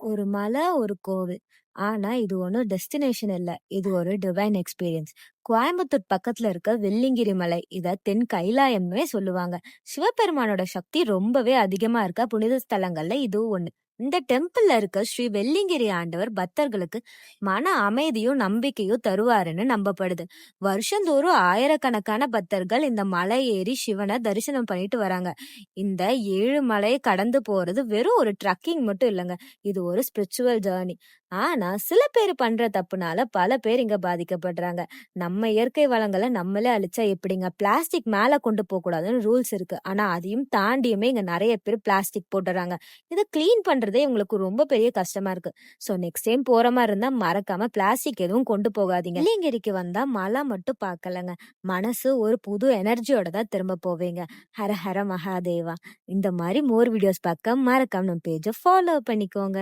ஒரு மலை, ஒரு கோவில். ஆனா, இது ஒண்ணும் டெஸ்டினேஷன் இல்ல. இது ஒரு டிவைன் எக்ஸ்பீரியன்ஸ். கோயம்புத்தூர் பக்கத்துல இருக்க வெள்ளியங்கிரி மலை. இத தென் கைலாயம்னே சொல்லுவாங்க. சிவபெருமானோட சக்தி ரொம்பவே அதிகமா இருக்க புனித ஸ்தலங்கள்ல இதுவும் ஒண்ணு. இந்த டெம்பிள்ல இருக்க ஸ்ரீ வெள்ளியங்கிரி ஆண்டவர் பக்தர்களுக்கு மன அமைதியும் நம்பிக்கையும் தருவாருன்னு நம்பப்படுது. வருஷந்தோறும் ஆயிரக்கணக்கான பக்தர்கள் இந்த மலை ஏறி சிவனை தரிசனம் பண்ணிட்டு வராங்க. இந்த 7 மலையை கடந்து போறது வெறும் ஒரு ட்ரக்கிங் மட்டும் இல்லைங்க. இது ஒரு ஸ்பிரிச்சுவல் ஜர்னி. ஆனா சில பேர் பண்ற தப்புனால பல பேர் இங்க பாதிக்கப்படுறாங்க. நம்ம இயற்கை வளங்களை நம்மளே அழிச்சா எப்படிங்க? பிளாஸ்டிக் மேல கொண்டு போக கூடாதுன்னு ரூல்ஸ் இருக்கு. ஆனா அதையும் தாண்டியுமே இங்க நிறைய பேர் பிளாஸ்டிக் போட்டுறாங்க. இதை கிளீன் பண்றதே உங்களுக்கு ரொம்ப பெரிய கஷ்டமா இருக்கு. சோ நெக்ஸ்ட் டைம் போற மாதிரி இருந்தா மறக்காம பிளாஸ்டிக் எதுவும் கொண்டு போகாதீங்க. வெள்ளியங்கிரிக்கு வந்தா மலை மட்டும் பார்க்கலங்க, மனசு ஒரு புது எனர்ஜியோட தான் திரும்ப போவீங்க. ஹர ஹர மகாதேவா. இந்த மாதிரி மோர் வீடியோஸ் பார்க்க மறக்காம நம்ம பேஜை ஃபாலோ பண்ணிக்கோங்க.